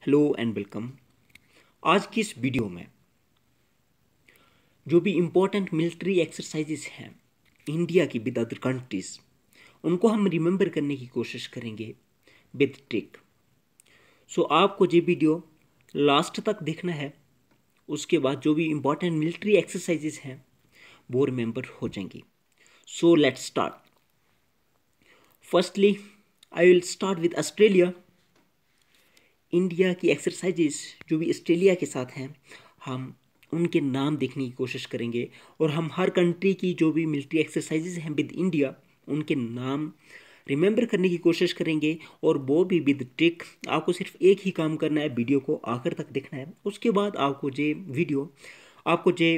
Hello and welcome. आज की इस वीडियो में जो भी इम्पोर्टेंट मिलिट्री एक्सरसाइजेस हैं इंडिया की विद अदर कंट्रीज, उनको हम रिमेंबर करने की कोशिश करेंगे विद ट्रिक। सो आपको ये वीडियो लास्ट तक देखना है, उसके बाद जो भी इम्पोर्टेंट मिलिट्री एक्सरसाइजेस हैं वो रिमेंबर हो जाएंगी। So let's start. Firstly I will start with Australia. India की एक्सरसाइजेस जो भी ऑस्ट्रेलिया के साथ हैं, हम उनके नाम देखने की कोशिश करेंगे और हम हर कंट्री की जो भी मिलिट्री एक्सरसाइजेस हैं विद इंडिया उनके नाम रिमेंबर करने की कोशिश करेंगे, और वो भी विद ट्रिक। आपको सिर्फ एक ही काम करना है, वीडियो को आखिर तक देखना है। उसके बाद आपको ये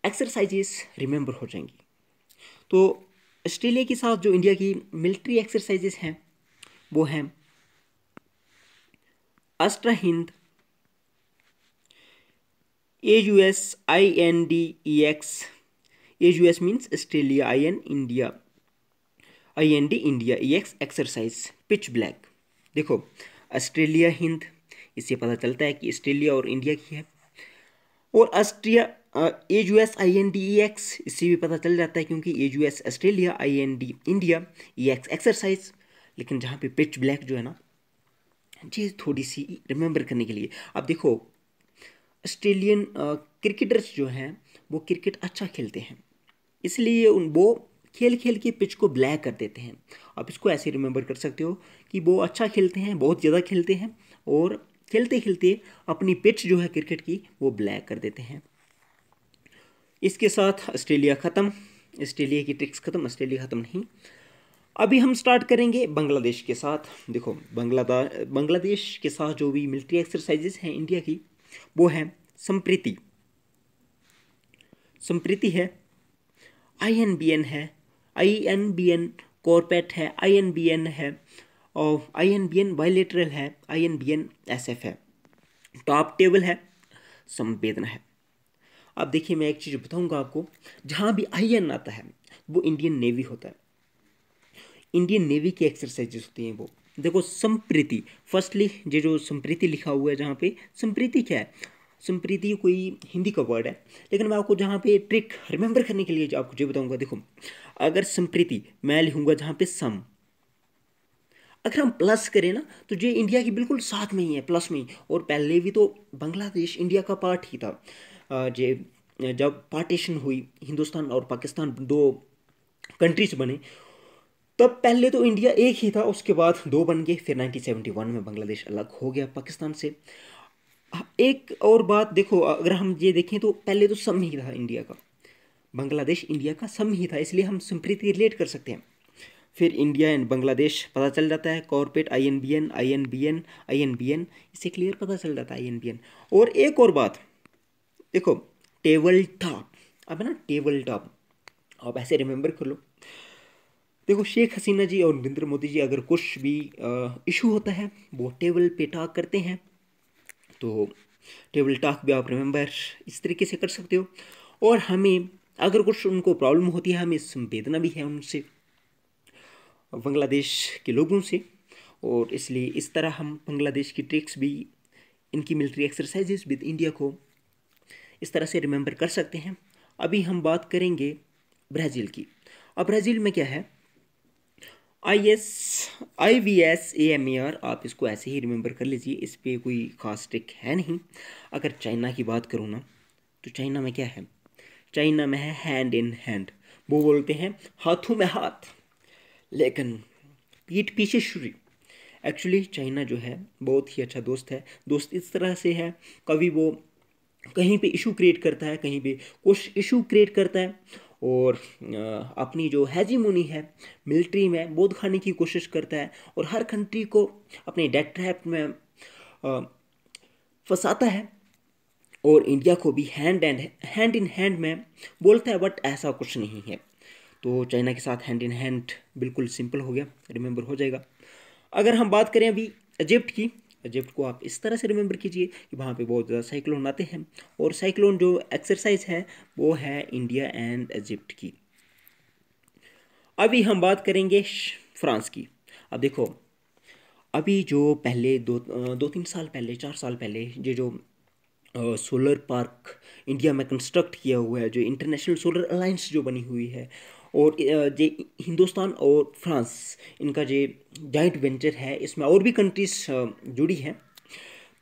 एक्सरसाइजेस रिमेंबर हो जाएंगी। तो ऑस्ट्रेलिया के साथ जो इंडिया की मिलिट्री एक्सरसाइजेस हैं वो हैं Astra Hind, AUSINDEX। AUS means Australia, IN India, IND India, EX exercise, pitch black. देखो ऑस्ट्रेलिया हिंद, इससे पता चलता है कि ऑस्ट्रेलिया और इंडिया की है। और ऑस्ट्रिया AUSINDEX, इससे भी पता चल जाता है क्योंकि AUS Australia, IND India, EX exercise. लेकिन जहाँ पे पिच ब्लैक जो है ना, ये थोड़ी सी रिमेंबर करने के लिए। अब देखो ऑस्ट्रेलियन क्रिकेटर्स जो हैं वो क्रिकेट अच्छा खेलते हैं, इसलिए वो खेल खेल के पिच को ब्लैक कर देते हैं। आप इसको ऐसे रिमेंबर कर सकते हो कि वो अच्छा खेलते हैं, बहुत ज़्यादा खेलते हैं, और खेलते खेलते अपनी पिच जो है क्रिकेट की वो ब्लैक कर देते हैं। इसके साथ ऑस्ट्रेलिया ख़त्म, ऑस्ट्रेलिया की ट्रिक्स ख़त्म, ऑस्ट्रेलिया ख़त्म नहीं। अभी हम स्टार्ट करेंगे बांग्लादेश के साथ। देखो बांग्लादेश के साथ जो भी मिलिट्री एक्सरसाइजेस हैं इंडिया की वो हैं संप्रीति। संप्रीति है, INBN है, INBN कॉर्पेट है, INBN है, और INBN बायलेटरल है, INBN SF है। टॉप टेबल है, संवेदना है। अब देखिए मैं एक चीज़ बताऊंगा आपको, जहाँ भी IN आता है वो इंडियन नेवी होता है, इंडियन नेवी की एक्सरसाइजेस होती हैं वो। देखो संप्रीति, फर्स्टली ये जो संप्रीति लिखा हुआ है, जहाँ पे संप्रीति क्या है, संप्रीति कोई हिंदी का वर्ड है, लेकिन मैं आपको जहाँ पे ट्रिक रिमेंबर करने के लिए जो आपको ये बताऊंगा। देखो अगर संप्रीति मैं लिखूंगा जहाँ पे सम, अगर हम प्लस करें ना तो ये इंडिया की बिल्कुल साथ में ही है, प्लस में ही। और पहले भी तो बांग्लादेश इंडिया का पार्ट ही था। ये जब पार्टीशन हुई, हिंदुस्तान और पाकिस्तान दो कंट्रीज बने, तब पहले तो इंडिया एक ही था, उसके बाद दो बन गए, फिर 1971 में बांग्लादेश अलग हो गया पाकिस्तान से। एक और बात देखो, अगर हम ये देखें तो पहले तो सम ही था इंडिया का, बांग्लादेश इंडिया का सम ही था, इसलिए हम संप्रीति रिलेट कर सकते हैं। फिर इंडिया एंड बांग्लादेश पता चल जाता है, कॉर्पोरेट INBN INBN INBN, इससे क्लियर पता चल जाता है INBN। और एक और बात देखो, टेबल टॉप। अब है ना टेबल टॉप, आप ऐसे रिमेंबर कर लो। देखो शेख हसीना जी और नरेंद्र मोदी जी अगर कुछ भी इशू होता है वो टेबल पे टॉक करते हैं, तो टेबल टॉक भी आप रिमेंबर इस तरीके से कर सकते हो। और हमें अगर कुछ उनको प्रॉब्लम होती है, हमें संवेदना भी है उनसे, बांग्लादेश के लोगों से, और इसलिए इस तरह हम बांग्लादेश की ट्रिक्स भी, इनकी मिलिट्री एक्सरसाइजेस विद इंडिया को इस तरह से रिमेंबर कर सकते हैं। अभी हम बात करेंगे ब्राज़ील की। अब ब्राज़ील में क्या है, IVS AMAR, आप इसको ऐसे ही रिमेंबर कर लीजिए, इस पर कोई खास ट्रिक है नहीं। अगर चाइना की बात करूँ ना, तो चाइना में क्या है, चाइना में है हैंड इन हैंड। वो बोलते हैं हाथों में हाथ, लेकिन पीठ पीछे छुरी। एक्चुअली चाइना जो है बहुत ही अच्छा दोस्त है। दोस्त इस तरह से है, कभी वो कहीं पे इशू क्रिएट करता है, कहीं पे कुछ इशू क्रिएट करता है, और अपनी जो हैजीमोनी है मिलिट्री में वो दिखाने की कोशिश करता है, और हर कंट्री को अपने डेथ ट्रैप में फंसाता है, और इंडिया को भी हैंड इन हैंड में बोलता है, बट ऐसा कुछ नहीं है। तो चाइना के साथ हैंड इन हैंड बिल्कुल सिंपल हो गया, रिमेंबर हो जाएगा। अगर हम बात करें अभी इजिप्ट की, इजिप्ट को आप इस तरह से रिमेंबर कीजिए कि वहाँ पे बहुत ज़्यादा साइक्लोन आते हैं, और साइक्लोन जो एक्सरसाइज है वो है इंडिया एंड इजिप्ट की। अभी हम बात करेंगे फ्रांस की। अब देखो अभी जो पहले 2-3 साल पहले, 4 साल पहले, ये जो सोलर पार्क इंडिया में कंस्ट्रक्ट किया हुआ है, जो इंटरनेशनल सोलर अलायंस जो बनी हुई है, और जे हिंदुस्तान और फ्रांस, इनका जो जॉइंट वेंचर है, इसमें और भी कंट्रीज जुड़ी हैं।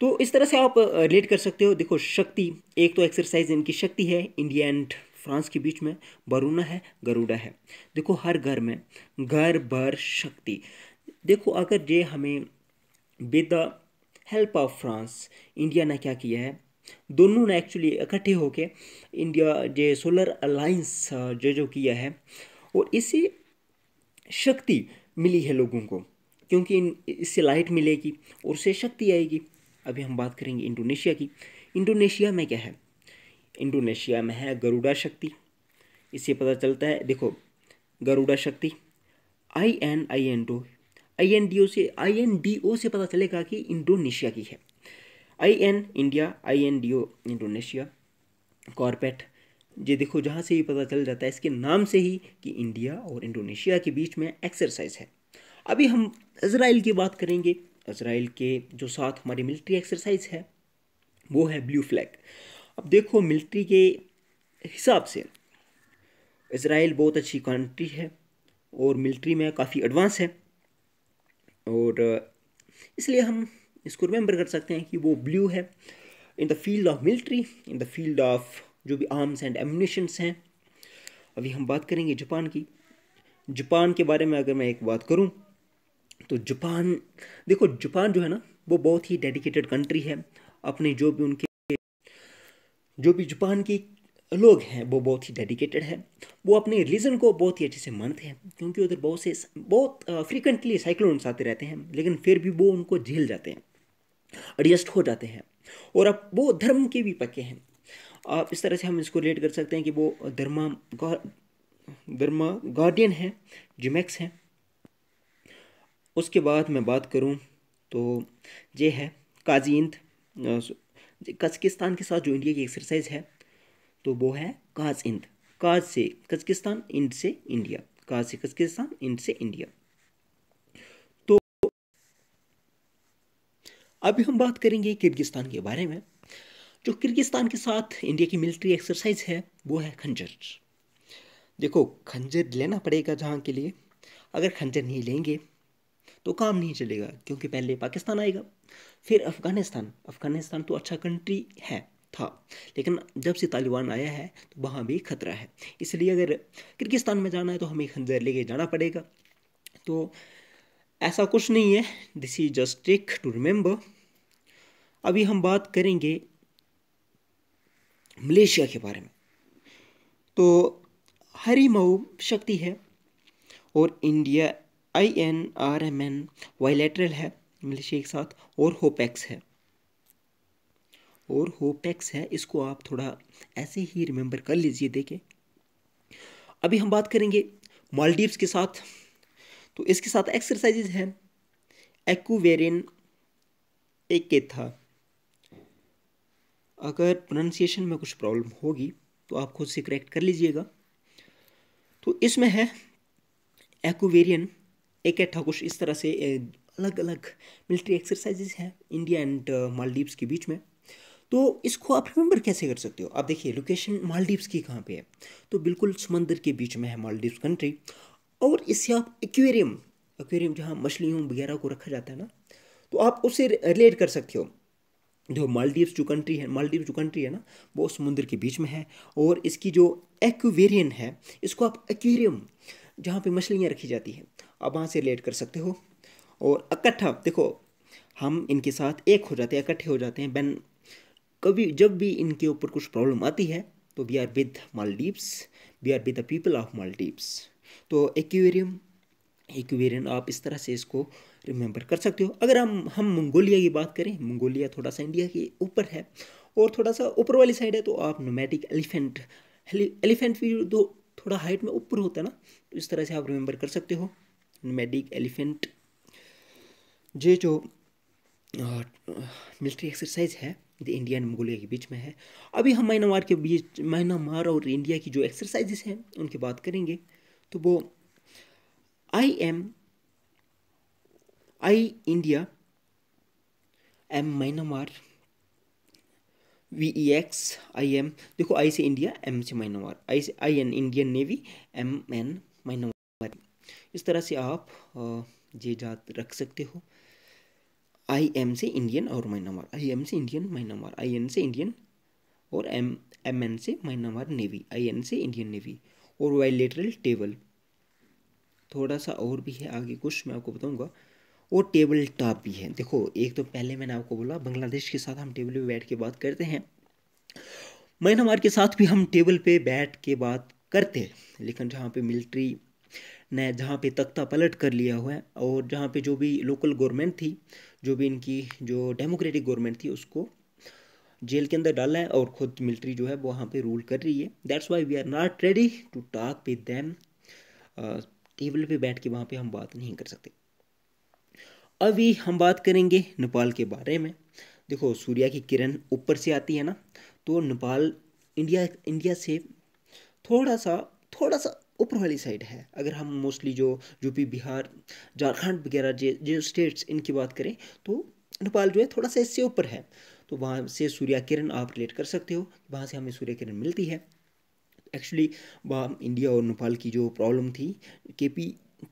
तो इस तरह से आप रिलेट कर सकते हो। देखो, शक्ति, एक तो एक्सरसाइज इनकी शक्ति है, इंडिया एंड फ्रांस के बीच में वरुणा है, गरुड़ा है। देखो, हर घर में घर भर शक्ति। देखो, अगर ये हमें with the help of France, India ने क्या किया है, दोनों ने एक्चुअली इकट्ठे होके इंडिया जो सोलर अलायंस जो किया है, और इससे शक्ति मिली है लोगों को, क्योंकि इससे लाइट मिलेगी और उससे शक्ति आएगी। अभी हम बात करेंगे इंडोनेशिया की। इंडोनेशिया में क्या है? इंडोनेशिया में है गरुड़ा शक्ति। इससे पता चलता है, देखो, गरुड़ा शक्ति, आई एन डी ओ से पता चलेगा कि इंडोनेशिया की है। IN इंडिया, INDO इंडोनेशिया, कॉर्पेट, ये देखो जहाँ से भी पता चल जाता है इसके नाम से ही कि इंडिया और इंडोनेशिया के बीच में एक्सरसाइज है। अभी हम इजराइल की बात करेंगे। इजराइल के जो साथ हमारी मिलिट्री एक्सरसाइज है वो है ब्लू फ्लैग। अब देखो, मिलिट्री के हिसाब से इजराइल बहुत अच्छी कंट्री है और मिलिट्री में काफ़ी एडवांस है, और इसलिए हम इसको रिमेंबर कर सकते हैं कि वो ब्लू है in the field of military, in the field of जो भी आर्म्स एंड एम्यूनिशंस हैं। अभी हम बात करेंगे जापान की। जापान के बारे में अगर मैं एक बात करूं, तो जापान, देखो, जापान जो है ना, वो बहुत ही डेडिकेटेड कंट्री है। अपने जो भी जापान के लोग हैं वो बहुत ही डेडिकेटेड है। वो अपने रिलीजन को बहुत ही अच्छे से मानते हैं, क्योंकि उधर बहुत फ्रीक्वेंटली साइक्लोन्स आते रहते हैं, लेकिन फिर भी वो उनको झेल जाते हैं, एडजस्ट हो जाते हैं, और अब वो धर्म के भी पक्के हैं। आप इस तरह से हम इसको रिलेट कर सकते हैं कि वो धर्मा गार्डियन है, जिमेक्स हैं। उसके बाद मैं बात करूं तो ये है काजी इंद। कजाकिस्तान के साथ जो इंडिया की एक्सरसाइज है तो वो है काज इंद। काज से कजाकिस्तान, इंड से इंडिया, काज से कजाकिस्तान, इंड से इंडिया। तो अभी हम बात करेंगे किर्गिस्तान के बारे में। जो किर्गिस्तान के साथ इंडिया की मिलिट्री एक्सरसाइज है वो है खंजर। देखो, खंजर लेना पड़ेगा जहाँ के लिए। अगर खंजर नहीं लेंगे तो काम नहीं चलेगा, क्योंकि पहले पाकिस्तान आएगा, फिर अफ़गानिस्तान। अफ़गानिस्तान तो अच्छा कंट्री है था, लेकिन जब से तालिबान आया है तो वहाँ भी खतरा है। इसलिए अगर किर्गिस्तान में जाना है तो हमें खंजर लेके जाना पड़ेगा। तो ऐसा कुछ नहीं है, this is just trick to remember. अभी हम बात करेंगे मलेशिया के बारे में। तो हरिमऊ शक्ति है, और इंडिया INRMN बायलैटरल है मलेशिया के साथ, और होपेक्स है। इसको आप थोड़ा ऐसे ही रिमेंबर कर लीजिए देखे। अभी हम बात करेंगे मालदीव्स के साथ। तो इसके साथ एक्सरसाइजेज हैं एक्वेरियन एक के था। अगर प्रोनाउंसिएशन में कुछ प्रॉब्लम होगी तो आप खुद से करेक्ट कर लीजिएगा। तो इसमें है एक्वेरियन एक था, कुछ इस तरह से अलग अलग मिलिट्री एक्सरसाइजेज हैं इंडिया एंड मालदीव्स के बीच में। तो इसको आप रिमेंबर कैसे कर सकते हो? आप देखिए, लोकेशन मालदीव्स की कहाँ पे है, तो बिल्कुल समंदर के बीच में है मालदीव्स कंट्री। और इससे आप एक्वेरियम, एक्वेरियम जहाँ मछलियों वगैरह को रखा जाता है ना, तो आप उससे रिलेट कर सकते हो। जो मालदीव जो कंट्री है ना, वो समुद्र के बीच में है, और इसकी जो एक्वेरियन है, इसको आप एक्वेरियम जहाँ पे मछलियाँ रखी जाती हैं, आप वहाँ से रिलेट कर सकते हो। और इकट्ठा, देखो, हम इनके साथ एक हो जाते हैं, इकट्ठे हो जाते हैं बैन। कभी जब भी इनके ऊपर कुछ प्रॉब्लम आती है तो we are with Maldives, we are with the people of Maldives. तो एक्वेरियन आप इस तरह से इसको रिमेंबर कर सकते हो। अगर हम मंगोलिया की बात करें, मंगोलिया थोड़ा सा इंडिया के ऊपर है और थोड़ा सा ऊपर वाली साइड है, तो आप नोमैटिक एलिफेंट भी दो थोड़ा हाइट में ऊपर होता है ना, तो इस तरह से आप रिमेंबर कर सकते हो नोमैटिक एलिफेंट। ये जो मिलिट्री एक्सरसाइज है जो इंडिया एंड मंगोलिया के बीच में है। अभी हम म्यांमार और इंडिया की जो एक्सरसाइजेस हैं उनकी बात करेंगे। तो वो I India, M Myanmar, VEX IM, देखो आई से इंडिया, एम से Myanmar, IN Indian Navy, MN Myanmar. इस तरह से आप ये याद रख सकते हो। IM से इंडियन और म्यांमार, IM से इंडियन म्यांमार, IN से इंडियन और MN से म्यांमार नेवी, IN से इंडियन नेवी। और बायलैटरल टेबल, थोड़ा सा और भी है आगे कुछ मैं आपको बताऊंगा। और टेबल टॉप भी है। देखो एक तो पहले मैंने आपको बोला बांग्लादेश के साथ हम टेबल पे बैठ के बात करते हैं, म्यांमार के साथ भी हम टेबल पे बैठ के बात करते हैं, लेकिन जहाँ पे मिलिट्री ने जहाँ पे तख्ता पलट कर लिया हुआ है और जहाँ पे जो भी लोकल गवर्नमेंट थी, जो भी इनकी जो डेमोक्रेटिक गवर्नमेंट थी, उसको जेल के अंदर डाला है और खुद मिलिट्री जो है वो वहाँ पे रूल कर रही है। That's why we are not ready to talk with them. Table पे बैठ के वहाँ पे हम बात नहीं कर सकते। अभी हम बात करेंगे नेपाल के बारे में। देखो सूर्य की किरण ऊपर से आती है ना, तो नेपाल इंडिया इंडिया से थोड़ा सा ऊपर वाली साइड है। अगर हम मोस्टली जो यूपी, बिहार, झारखंड वगैरह जो स्टेट्स इनकी बात करें, तो नेपाल जो है थोड़ा सा इससे ऊपर है। तो वहाँ से सूर्य किरण आप रिलेट कर सकते हो, वहाँ से हमें सूर्य किरण मिलती है। एक्चुअली वहाँ इंडिया और नेपाल की जो प्रॉब्लम थी,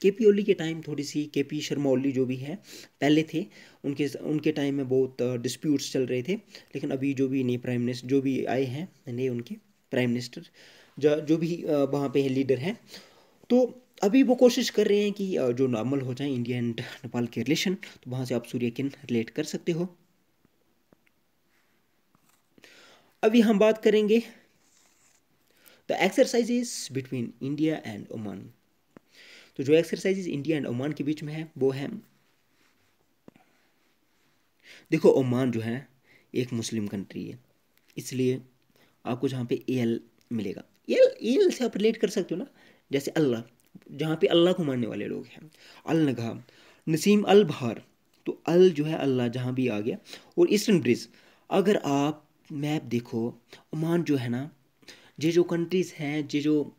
केपी ओली के टाइम थोड़ी सी, केपी शर्मा ओली जो भी है पहले थे, उनके उनके टाइम में बहुत डिस्प्यूट्स चल रहे थे। लेकिन अभी जो भी नए प्राइम मिनिस्टर जो भी आए हैं, नए उनके प्राइम मिनिस्टर जो भी वहाँ पे लीडर हैं, तो अभी वो कोशिश कर रहे हैं कि जो नॉर्मल हो जाए इंडिया एंड नेपाल के रिलेशन। तो वहाँ से आप सूर्य किरण रिलेट कर सकते हो। अभी हम बात करेंगे the exercises between India and Oman. तो जो एक्सरसाइजेस इंडिया एंड ओमान के बीच में है वो है, देखो ओमान जो है एक मुस्लिम कंट्री है, इसलिए आपको जहाँ पे एल मिलेगा, एल से आप रिलेट कर सकते हो ना, जैसे अल्लाह, जहाँ पे अल्लाह को मानने वाले लोग हैं, अल नगा, नसीम अल बहार, तो अल जो है अल्लाह जहाँ भी आ गया। और ईस्टर्न ब्रिज, अगर आप मैप देखो, ओमान जो है ना, ये जो कंट्रीज़ हैं, ये जो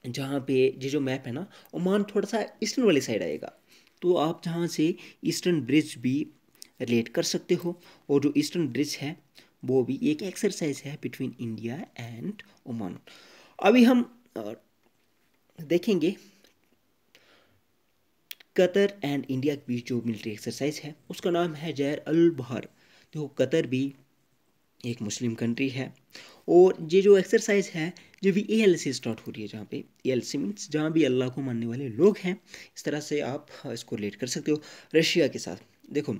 जहाँ पे ये जो मैप है ना, ओमान थोड़ा सा ईस्टर्न वाली साइड आएगा। तो आप जहाँ से ईस्टर्न ब्रिज भी रिलेट कर सकते हो। और जो ईस्टर्न ब्रिज है वो भी एक एक्सरसाइज है बिटवीन इंडिया एंड ओमान। अभी हम देखेंगे कतर एंड इंडिया के बीच जो मिलिट्री एक्सरसाइज है उसका नाम है जैर अल बहर। देखो कतर भी एक मुस्लिम कंट्री है, और ये जो एक्सरसाइज है ये भी AL से स्टार्ट हो रही है, जहाँ पे AL से मीन्स जहाँ भी अल्लाह को मानने वाले लोग हैं। इस तरह से आप इसको रिलेट कर सकते हो रशिया के साथ। देखो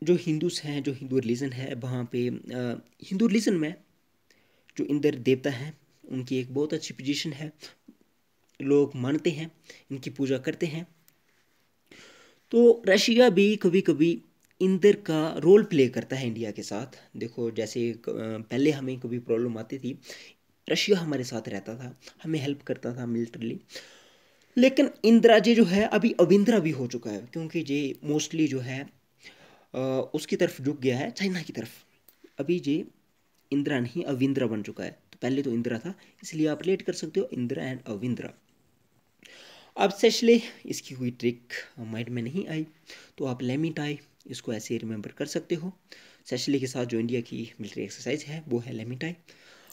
जो हिंदूस हैं, जो हिंदू रिलीजन है, वहाँ पे हिंदू रिलीजन में जो इंद्र देवता हैं उनकी एक बहुत अच्छी पोजीशन है, लोग मानते हैं, इनकी पूजा करते हैं। तो रशिया भी कभी कभी इंद्र का रोल प्ले करता है इंडिया के साथ। देखो जैसे पहले हमें कभी प्रॉब्लम आती थी, रशिया हमारे साथ रहता था, हमें हेल्प करता था मिलिट्रली। लेकिन इंदिरा जी जो है अभी अविंद्रा भी हो चुका है, क्योंकि ये मोस्टली जो है उसकी तरफ झुक गया है, चाइना की तरफ। अभी ये इंदिरा नहीं अविंद्रा बन चुका है। तो पहले तो इंदिरा था, इसलिए आप रिलेट कर सकते हो इंदिरा एंड अविंद्रा। अब सेशले, इसकी कोई ट्रिक माइंड में नहीं आई, तो आप लेमिटाई इसको ऐसे रिमेंबर कर सकते हो। सेशले के साथ जो इंडिया की मिलिट्री एक्सरसाइज है वो है लेमिटाई।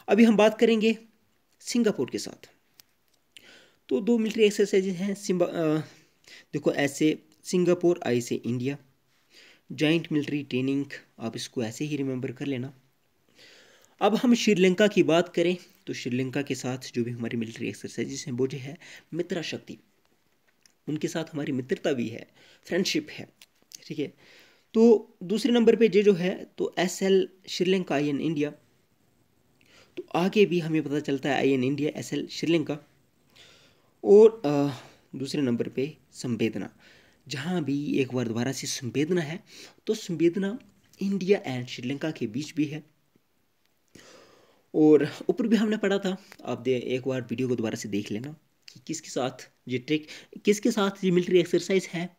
अभी हम बात करेंगे सिंगापुर के साथ। तो दो मिलिट्री एक्सरसाइज हैं देखो ऐसे, सिंगापुर आई से इंडिया, जॉइंट मिलिट्री ट्रेनिंग, आप इसको ऐसे ही रिमेंबर कर लेना। अब हम श्रीलंका की बात करें, तो श्रीलंका के साथ जो भी हमारी मिलिट्री एक्सरसाइजेस हैं वो जो है मित्रा शक्ति, उनके साथ हमारी मित्रता भी है, फ्रेंडशिप है, ठीक है। तो दूसरे नंबर पे ये जो है तो SL श्रीलंका, IN इंडिया। तो आगे भी हमें पता चलता है IN इंडिया, SL श्रीलंका। और दूसरे नंबर पे संवेदना, जहाँ भी एक बार दोबारा से संवेदना है, तो संवेदना इंडिया एंड श्रीलंका के बीच भी है। और ऊपर भी हमने पढ़ा था, आप एक बार वीडियो को दोबारा से देख लेना कि किसके साथ ये ट्रिक, किसके साथ ये मिलिट्री एक्सरसाइज है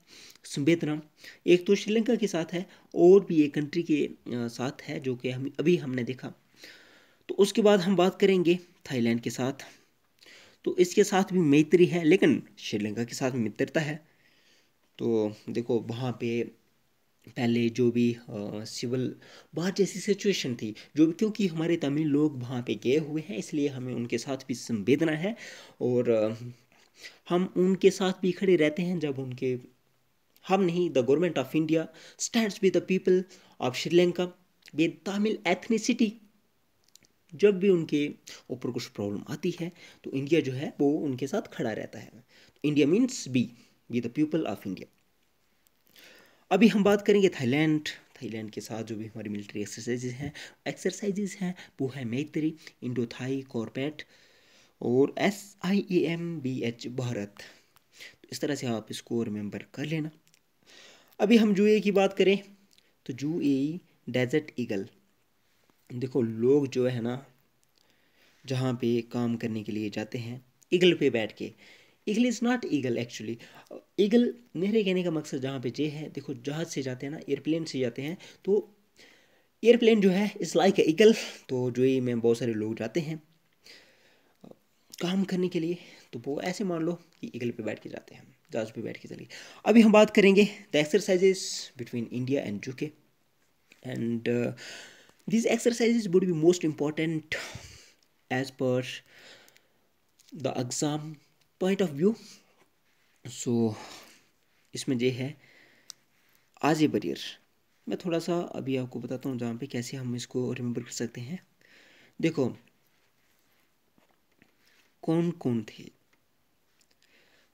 संवेदना। एक तो श्रीलंका के साथ है, और भी एक कंट्री के साथ है जो कि हम अभी हमने देखा। तो उसके बाद हम बात करेंगे थाईलैंड के साथ। तो इसके साथ भी मैत्री है, लेकिन श्रीलंका के साथ मित्रता है। तो देखो वहाँ पे पहले जो भी सिविल वार जैसी सिचुएशन थी, जो भी, क्योंकि हमारे तमिल लोग वहाँ पे गए हुए हैं इसलिए हमें उनके साथ भी संवेदना है। और हम उनके साथ भी खड़े रहते हैं जब उनके, हम नहीं, the government of India stands with the people of Sri Lanka with Tamil ethnicity. जब भी उनके ऊपर कुछ प्रॉब्लम आती है तो इंडिया जो है वो उनके साथ खड़ा रहता है। India means be the people of India. अभी हम बात करेंगे थाईलैंड। थाईलैंड के साथ जो भी हमारी मिलिट्री एक्सरसाइजेज हैं वो है मैत्री, इंडो थाई कॉर्पेट और SIAMBH भारत। तो इस तरह से आप इसको रिमेंबर कर लेना। अभी हम यूएई की बात करें तो यूएई डेजर्ट ईगल। देखो लोग जो है ना जहाँ पे काम करने के लिए जाते हैं ईगल पे बैठ के, eagle is not eagle actually. Eagle, मेरे कहने का मकसद जहाँ पे ये है, देखो जहाज़ से जाते हैं ना, एयरप्लेन से जाते हैं, तो एयरप्लेन जो है इज़ लाइक ईगल। तो यूएई में बहुत सारे लोग जाते हैं काम करने के लिए, तो वो ऐसे मान लो कि ईगल पे बैठ के जाते हैं, जहाज पे बैठ के चलिए। अभी हम बात करेंगे the exercises between India and UK and these exercises would be most important as per the exam point of view. So इसमें ये है आज ए बैरियर। मैं थोड़ा सा अभी आपको बताता हूँ जहाँ पे कैसे हम इसको रिमेंबर कर सकते हैं। देखो कौन कौन थे,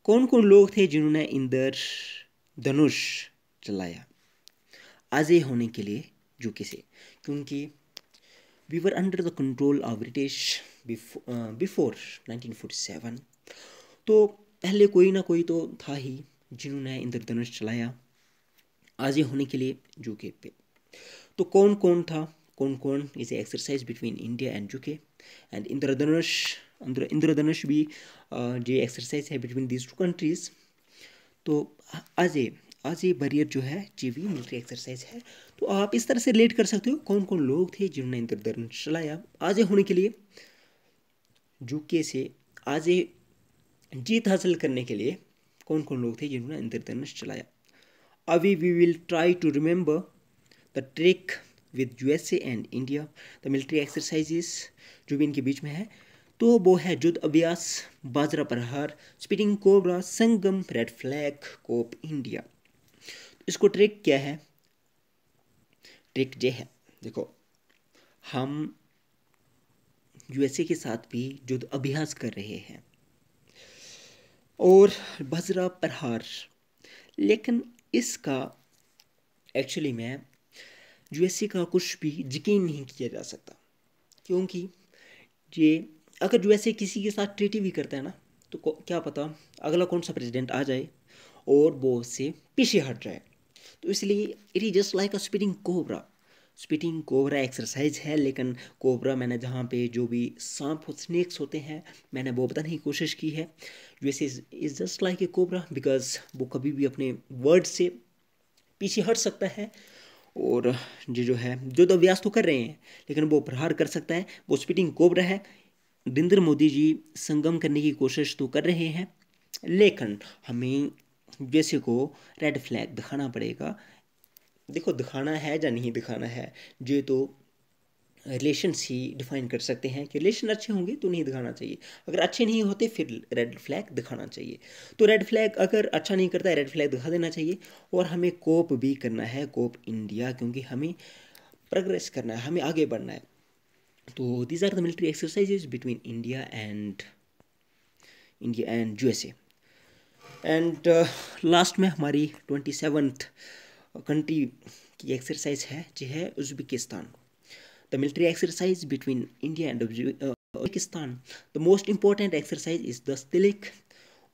कौन कौन लोग थे जिन्होंने इंद्रधनुष चलाया आज़ाद होने के लिए यूके से, क्योंकि we were under the control of British before 1947। तो पहले कोई ना कोई तो था ही जिन्होंने इंद्रधनुष चलाया आज़ाद होने के लिए यूके पे। तो कौन कौन था, कौन कौन, is exercise between India and UK and Indradhanush भी ये एक्सरसाइज है बिटवीन दीज टू कंट्रीज। तो आज ये बैरियर जो है ये भी मिलिट्री एक्सरसाइज है। तो आप इस तरह से रिलेट कर सकते हो कौन कौन लोग थे जिन्होंने इंद्रधनुष चलाया आज़ाद होने के लिए यूके से, आज़ाद जीत हासिल करने के लिए कौन कौन लोग थे जिन्होंने इंद्रधनुष चलाया। अभी we will try to remember the trick with USA and India, the military exercises जो भी इनके बीच में है। तो वो है युद्ध अभ्यास, बाजरा प्रहार, स्पीटिंग कोबरा, संगम, रेड फ्लैग, कोप इंडिया। इसको ट्रिक क्या है, ट्रिक ये है, देखो हम USA के साथ भी युद्ध अभ्यास कर रहे हैं और बाजरा प्रहार, लेकिन इसका एक्चुअली में USA का कुछ भी यकीन नहीं किया जा सकता, क्योंकि ये अगर USA किसी के साथ ट्रीटी भी करता है ना तो क्या पता अगला कौन सा प्रेसिडेंट आ जाए और वो उससे पीछे हट जाए। तो इसलिए it is just like a spitting cobra. Spitting cobra exercise है, लेकिन कोबरा मैंने जहाँ पे जो भी सांप स्नेक्स होते हैं मैंने वो बताने की कोशिश की है। USA is just like a cobra because वो कभी भी अपने वर्ड से पीछे हट सकता है। और ये जो है जो तो अभ्यास तो कर रहे हैं लेकिन वो प्रहार कर सकता है, वो स्पीटिंग कोबरा है। नरेंद्र मोदी जी संगम करने की कोशिश तो कर रहे हैं, लेकिन हमें जैसे को रेड फ्लैग दिखाना पड़ेगा। देखो दिखाना है या नहीं दिखाना है ये तो रिलेशंस ही डिफाइन कर सकते हैं कि रिलेशन अच्छे होंगे तो नहीं दिखाना चाहिए, अगर अच्छे नहीं होते फिर रेड फ्लैग दिखाना चाहिए। तो रेड फ्लैग अगर अच्छा नहीं करता है रेड फ्लैग दिखा देना चाहिए। और हमें कोप भी करना है, कोप इंडिया, क्योंकि हमें प्रोग्रेस करना है, हमें आगे बढ़ना है। तो these are the military exercises between India and USA। And last में हमारी 27th कंट्री की एक्सरसाइज है जो है Uzbekistan. The military exercise between India and Uzbekistan, the most important exercise is the स्तिलिक।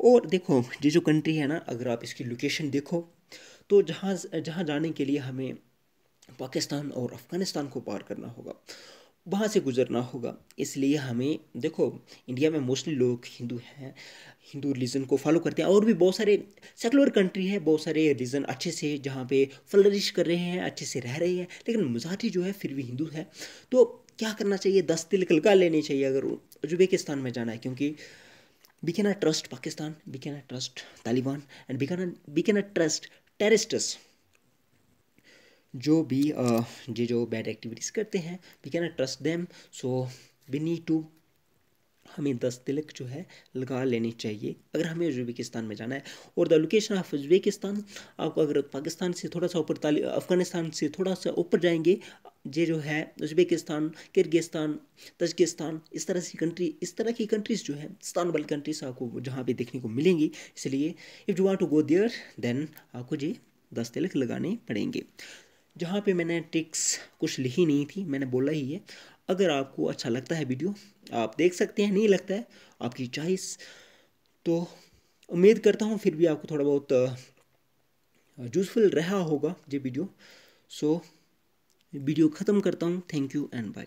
और देखो ये जो कंट्री है ना, अगर आप इसकी लोकेशन देखो तो जहाँ जहाँ जाने के लिए हमें पाकिस्तान और अफ़गानिस्तान को पार करना होगा, वहाँ से गुजरना होगा। इसलिए हमें देखो इंडिया में मोस्टली लोग हिंदू हैं, हिंदू रिलीजन को फॉलो करते हैं, और भी बहुत सारे सेकुलर कंट्री है, बहुत सारे रिलीजन अच्छे से जहाँ पे फ्लरिश कर रहे हैं, अच्छे से रह रहे हैं, लेकिन मेजॉरिटी जो है फिर भी हिंदू है। तो क्या करना चाहिए, 10 तिल लगा लेनी चाहिए अगर उज़्बेकिस्तान में जाना है, क्योंकि we can not trust Pakistan, we can not trust Taliban and we can not trust terrorists, जो भी ये जो बैड एक्टिविटीज़ करते हैं, we can not trust them. So we need to, हमें 10 तिलक जो है लगा लेनी चाहिए अगर हमें उज़्बेकिस्तान में जाना है। और द लोकेशन ऑफ उज़्बेकिस्तान, आपको अगर पाकिस्तान से थोड़ा सा ऊपर, अफगानिस्तान से थोड़ा सा ऊपर जाएंगे, ये जो है उज़्बेकिस्तान, किर्गिस्तान, तजिकिस्तान, इस तरह की कंट्री, इस तरह की कंट्रीज़ जो है स्थान वाली कंट्रीज आपको जहाँ पे देखने को मिलेंगी। इसलिए if you want to go there then आपको ये 10 तिलक लगाने पड़ेंगे। जहाँ पे मैंने ट्रिक्स कुछ लिखी नहीं थी, मैंने बोला ही है। अगर आपको अच्छा लगता है वीडियो आप देख सकते हैं, नहीं लगता है आपकी चॉइस। तो उम्मीद करता हूँ फिर भी आपको थोड़ा बहुत यूज़फुल रहा होगा ये वीडियो। सो वीडियो ख़त्म करता हूँ। Thank you and bye.